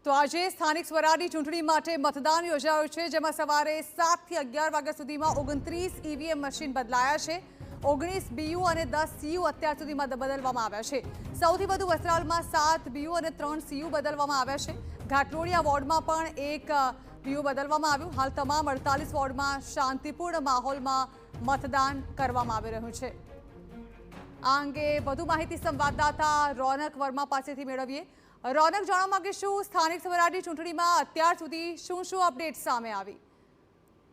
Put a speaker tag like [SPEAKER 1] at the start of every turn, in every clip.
[SPEAKER 1] તો આજે સ્થાનિક સ્વરાજની ચૂંટણી માટે મતદાન યોજાયું છે, જેમાં સવારે 7 થી 11 વાગ્યા સુધીમાં 29 ઈવીએમ મશીન બદલાયા છે। 19 બીયુ અને 10 સીયુ અત્યાર સુધીમાં બદલવામાં આવ્યા છે। સૌથી વધુ વસ્ત્રાલમાં 7 બીયુ અને 3 સીયુ બદલવામાં આવ્યા છે। ઘાટલોડિયા વોર્ડમાં પણ એક બીયુ બદલવામાં આવ્યું। હાલ તમામ 48 વોર્ડમાં શાંતિપૂર્ણ માહોલમાં મતદાન કરવામાં આવી રહ્યું છે। આ અંગે વધુ માહિતી સંવાદદાતા રોનક વર્મા પાસેથી મેળવીએ। રોનક, જાણવા માંગીશું, સ્થાનિક સ્વરાજની ચૂંટણીમાં અત્યાર સુધી શું અપડેટ સામે આવી?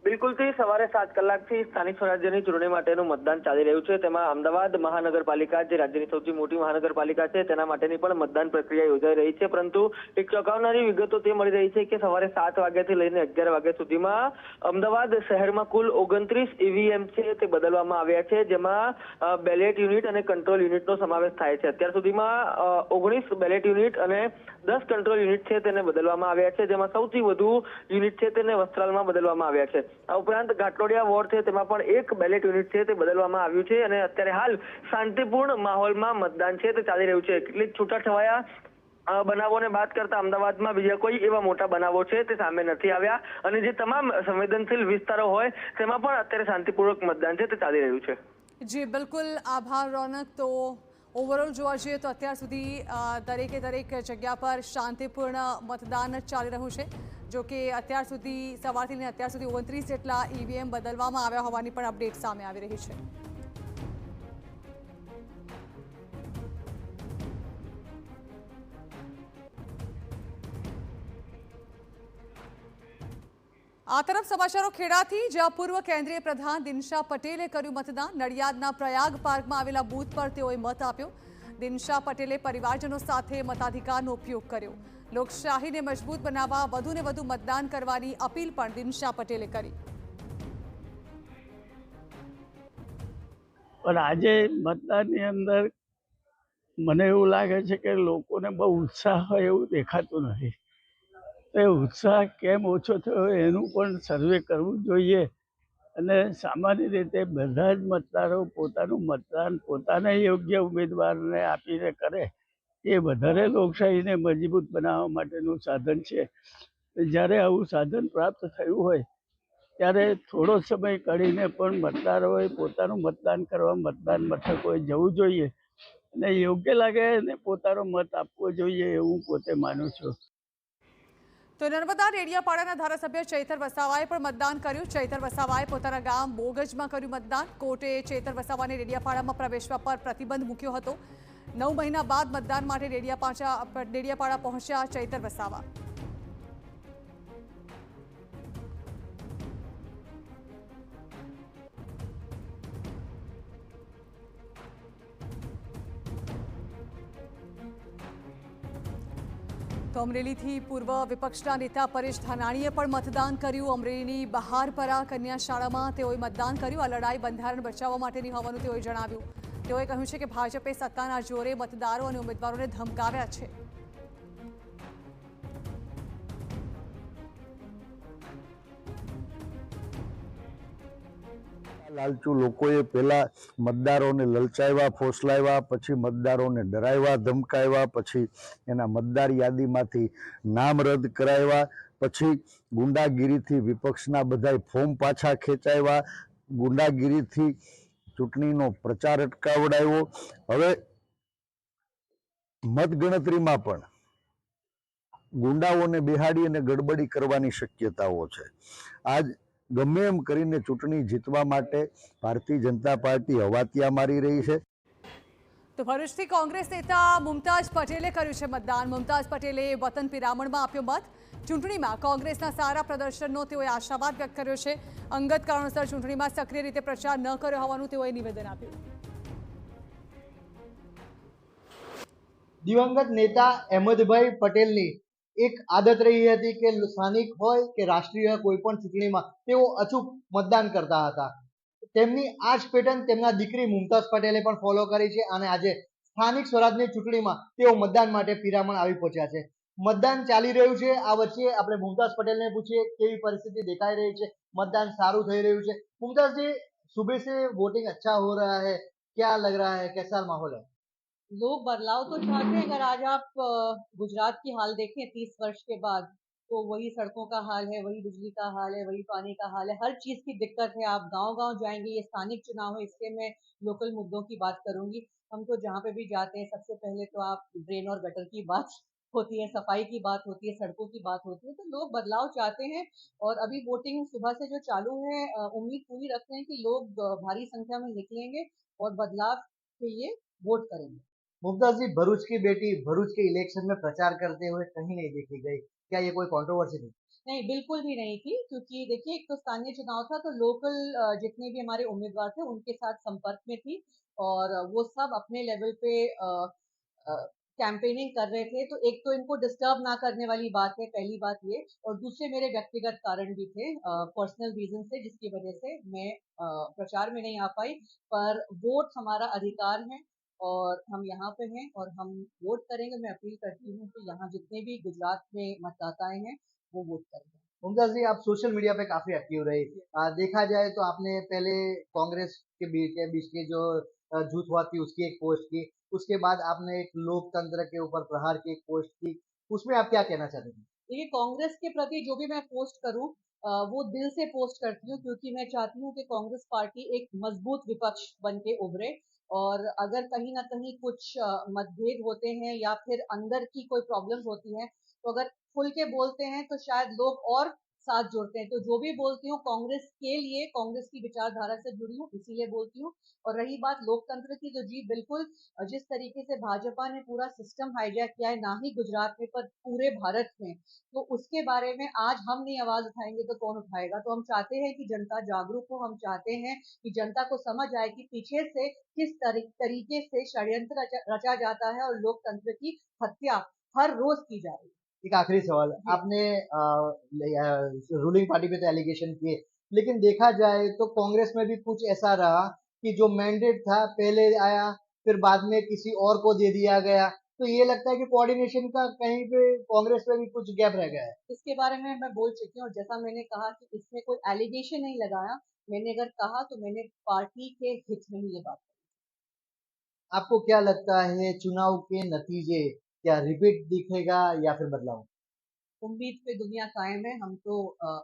[SPEAKER 2] બિલકુલથી સવારે 7 કલાકથી સ્થાનિક સ્વરાજ્યની ચૂંટણી માટેનું મતદાન ચાલી રહ્યું છે। તેમાં અમદાવાદ મહાનગરપાલિકા, જે રાજ્યની સૌથી મોટી મહાનગરપાલિકા છે, તેના માટેની પણ મતદાન પ્રક્રિયા યોજાઈ રહી છે। પરંતુ એક ચોંકાવનારી વિગતો તે મળી રહી છે કે સવારે 7 વાગ્યાથી લઈને 11 વાગ્યા સુધીમાં અમદાવાદ શહેરમાં કુલ 29 ઈવીએમ છે તે બદલવામાં આવ્યા છે, જેમાં બેલેટ યુનિટ અને કંટ્રોલ યુનિટનો સમાવેશ થાય છે। અત્યાર સુધીમાં 19 બેલેટ યુનિટ અને 10 કંટ્રોલ યુનિટ છે તેને બદલવામાં આવ્યા છે, જેમાં સૌથી વધુ યુનિટ છે તેને વસ્ત્રાલમાં બદલવામાં આવ્યા છે। આ ઉપરાંત ઘાટલોડિયા વોર્ડ છે તેમાં પણ એક બેલેટ યુનિટ છે તે બદલવામાં આવ્યું છે અને અત્યારે હાલ શાંતિપૂર્ણ માહોલમાં મતદાન છે તે ચાલી રહ્યું છે। કેટલીક છૂટાછવાયા બનાવોને બાદ કરતા અમદાવાદમાં બીજા કોઈ એવા મોટા બનાવો છે તે સામે નથી આવ્યા અને જે તમામ સંવેદનશીલ વિસ્તારો હોય તેમાં પણ અત્યારે શાંતિપૂર્વક મતદાન છે તે ચાલી રહ્યું છે।
[SPEAKER 1] જી બિલકુલ, આભાર રોનક। તો ઓવરઓલ જોવા જઈએ તો અત્યાર સુધી દરેક જગ્યા પર શાંતિપૂર્ણ મતદાન ચાલી રહ્યું છે। જો કે અત્યાર સુધી સવારથી લઈને અત્યાર સુધી 29 જેટલા ઈવીએમ બદલવામાં આવ્યા હોવાની પણ અપડેટ સામે આવી રહી છે। આ તરફ સમાચારો ખેડાથી, જ્યાં પૂર્વ કેન્દ્રીય પ્રધાન દિનશા પટેલે કર્યું મતદાન। નડિયાદના પ્રયાગ પાર્કમાં આવેલા બૂથ પર તેઓએ મત આપ્યો। દિનશા પટેલે પરિવારજનો સાથે મતાધિકારનો ઉપયોગ કર્યો। લોકશાહીને મજબૂત બનાવવા વધુને વધુ મતદાન કરવાની અપીલ પણ દિનશા પટેલે કરી।
[SPEAKER 3] પણ આજે મતદાનની અંદર મને એવું લાગે છે કે લોકોને બહુ ઉત્સાહ હોય એવું દેખાતું નથી। એ ઉત્સાહ કેમ ઓછો થયો એનું પણ સર્વે કરવું જોઈએ અને સામાન્ય રીતે બધા જ મતદારો પોતાનું મતદાન પોતાને યોગ્ય ઉમેદવારને આપીને કરે એ વધારે લોકશાહીને મજબૂત બનાવવા માટેનું સાધન છે। જ્યારે આવું સાધન પ્રાપ્ત થયું હોય ત્યારે થોડો સમય કાઢીને પણ મતદારોએ પોતાનું મતદાન કરવા મતદાન મથકોએ જવું જોઈએ અને યોગ્ય લાગે અને પોતાનો મત આપવો જોઈએ એવું પોતે માનું છું।
[SPEAKER 1] તો નર્મદા ડેડિયાપાડાના ધારાસભ્ય ચૈતર વસાવાએ પણ મતદાન કર્યું। ચૈતર વસાવાએ પોતાના ગામ બોગજમાં કર્યું મતદાન। કોર્ટે ચૈતર વસાવાને ડેડિયાપાડામાં પ્રવેશવા પર પ્રતિબંધ મૂક્યો હતો। 9 મહિના બાદ મતદાન માટે ડેડિયાપાડા પહોંચ્યા ચૈતર વસાવા। તો અમરેલીથી પૂર્વ વિપક્ષના નેતા પરેશ ધાનાણીએ પણ મતદાન કર્યું। અમરેલીની બહારપરા કન્યા શાળામાં તેઓએ મતદાન કર્યું। આ લડાઈ બંધારણ બચાવવા માટેની હોવાનું તેઓએ જણાવ્યું। તેઓએ કહ્યું છે કે ભાજપે સત્તાના જોરે મતદારો અને ઉમેદવારોને ધમકાવ્યા છે।
[SPEAKER 4] લાલચુ લોકોએ પહેલા મતદારોને લલચાવ્યા, ફોસલાવ્યા, પછી મતદારોને ડરાવ્યા, ધમકાવ્યા, પછી એના મતદાર યાદીમાંથી નામ રદ કરાવ્યા, પછી ગુંડાગીરીથી વિપક્ષના બધાય ફોર્મ પાછા ખેંચાવ્યા, ગુંડાગીરીથી ચૂંટણીનો પ્રચાર અટકાવડાવ્યો। હવે મતગણતરીમાં પણ ગુંડાઓને બેહાડી અને ગડબડી કરવાની શક્યતાઓ છે। આજ ગમે એમ કરીને ચૂંટણી જીતવા માટે ભારતીય જનતા પાર્ટી હવાતિયા મારી રહી છે।
[SPEAKER 1] તો ભરૂચથી કોંગ્રેસ નેતા મુમતાઝ પટેલે કર્યું છે મતદાન। મુમતાઝ પટેલે વતન પિરામણમાં આપ્યો મત। ચૂંટણીમાં કોંગ્રેસના સારા પ્રદર્શનનો તેઓએ આશાવાદ વ્યક્ત કર્યો છે। અંગત કારણોસર ચૂંટણીમાં સક્રિય રીતે પ્રચાર ન કર્યો હોવાનું તેઓએ નિવેદન આપ્યું।
[SPEAKER 5] દિવંગત નેતા અહેમદભાઈ પટેલની એક આદત રહી હતી કે સ્થાનિક હોય કે રાષ્ટ્રીય કોઈ પણ ચૂંટણીમાં તેઓ અચૂક મતદાન કરતા હતા। તેમની આ જ પેટર્ન તેમના દીકરી મુમતાઝ પટેલે પણ ફોલો કરી છે અને આજે સ્થાનિક સ્વરાજની ચૂંટણીમાં તેઓ મતદાન માટે પિરામણ આવી પહોંચ્યા છે। મતદાન ચાલી રહ્યું છે। આ વચ્ચે આપણે મુમતાઝ પટેલને પૂછીએ કેવી પરિસ્થિતિ દેખાઈ રહી છે, મતદાન સારું થઈ રહ્યું છે। मुमताज जी, सुबह से वोटिंग अच्छा हो रहा है, क्या लग रहा है, कैसा माहौल है?
[SPEAKER 6] लोग बदलाव तो चाहते हैं। अगर आज आप गुजरात की हाल देखें 30 वर्ष के बाद, तो वही सड़कों का हाल है, वही बिजली का हाल है, वही पानी का हाल है, हर चीज की दिक्कत है। आप गांव-गांव जाएंगे, ये स्थानिक चुनाव है, इसलिए मैं लोकल मुद्दों की बात करूंगी। हम तो जहाँ पे भी जाते हैं, सबसे पहले तो आप ड्रेन और गटर की बात होती है, सफाई की बात होती है, सड़कों की बात होती है। तो लोग बदलाव चाहते हैं और अभी वोटिंग सुबह से जो चालू है, उम्मीद पूरी रखते हैं कि लोग भारी संख्या में निकलेंगे और बदलाव के लिए वोट करेंगे।
[SPEAKER 5] मुमताज जी, भरूच की बेटी भरूच के इलेक्शन में प्रचार करते हुए कहीं नहीं देखी गई, क्या ये कोई कंट्रोवर्सी थी?
[SPEAKER 6] नहीं, बिल्कुल भी नहीं थी, क्योंकि देखिए एक तो स्थानीय चुनाव था, तो लोकल जितने भी हमारे उम्मीदवार थे उनके साथ संपर्क में थी और वो सब अपने लेवल पे कैंपेनिंग कर रहे थे। तो एक तो इनको डिस्टर्ब ना करने वाली बात है, पहली बात ये, और दूसरे मेरे व्यक्तिगत कारण भी थे, पर्सनल रीजन से, जिसकी वजह से मैं प्रचार में नहीं आ पाई। पर वोट हमारा अधिकार है और हम यहाँ पे हैं और हम वोट करेंगे। मैं अपील करती हूँ कि यहाँ जितने भी गुजरात में मतदाताएं हैं वो वोट करेंगे।
[SPEAKER 5] मुमताज जी, आप सोशल मीडिया पे काफी एक्टिव रही। देखा जाए तो आपने पहले कांग्रेस के बीच की जो झूठ हुआ थी उसकी एक पोस्ट की, उसके बाद आपने एक लोकतंत्र के ऊपर प्रहार की एक पोस्ट की, उसमें आप क्या कहना चाहते थे?
[SPEAKER 6] देखिए, कांग्रेस के प्रति जो भी मैं पोस्ट करूं, वो दिल से पोस्ट करती हूँ, क्योंकि मैं चाहती हूँ कि कांग्रेस पार्टी एक मजबूत विपक्ष बन के उभरे। और अगर कहीं ना कहीं कुछ मतभेद होते हैं या फिर अंदर की कोई प्रॉब्लम्स होती हैं, तो अगर खुल के बोलते हैं तो शायद लोग और साथ जोड़ते हैं। तो जो भी बोलती हूँ कांग्रेस के लिए, कांग्रेस की विचारधारा से जुड़ी हूँ, इसीलिए बोलती हूँ। और रही बात लोकतंत्र की, तो जी बिल्कुल, जिस तरीके से भाजपा ने पूरा सिस्टम हाईजैक किया है, ना ही गुजरात में पर पूरे भारत में, तो उसके बारे में आज हम नहीं आवाज उठाएंगे तो कौन उठाएगा। तो हम चाहते हैं कि जनता जागरूक हो, हम चाहते हैं कि जनता को समझ आए कि पीछे से किस तरीके से षड्यंत्र रचा जाता है और लोकतंत्र की हत्या हर रोज की जा रही है।
[SPEAKER 5] एक आखिरी सवाल, आपने रूलिंग पार्टी पे तो एलिगेशन किए, लेकिन देखा जाए तो कांग्रेस में भी कुछ ऐसा रहा कि जो मैंडेट था पहले आया, फिर बाद में किसी और को दे दिया गया। तो ये लगता है कि कोऑर्डिनेशन का कहीं पे कांग्रेस में भी कुछ गैप रह गया है।
[SPEAKER 6] इसके बारे में मैं बोल चुकी हूँ और जैसा मैंने कहा कि इसमें कोई एलिगेशन नहीं लगाया। मैंने अगर कहा तो मैंने पार्टी के हित में ही ये बात
[SPEAKER 5] आपको क्या लगता है, चुनाव के नतीजे क्या रिपीट दिखेगा या फिर बदलाव?
[SPEAKER 6] उम्मीद पे दुनिया कायम है। हम तो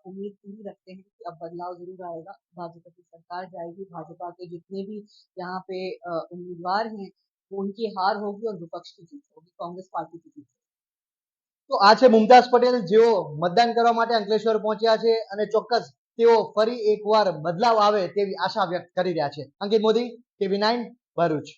[SPEAKER 6] उम्मीद पूरी रखते हैं कि अब बदलाव जरूर आएगा, भाजपा की सरकार जाएगी, भाजपा के जितने भी यहाँ पे उम्मीदवार हैं वो उनकी हार होगी और विपक्ष की जीत होगी, कांग्रेस पार्टी की जीत होगी।
[SPEAKER 5] તો આ છે મુમતાઝ પટેલ, જેઓ મતદાન કરવા માટે અંકલેશ્વર પહોંચ્યા છે અને ચોક્કસ તેઓ ફરી એકવાર બદલાવ આવે તેવી આશા વ્યક્ત કરી રહ્યા છે. અંકિત મોદી, ટીવી 9 ભરૂચ.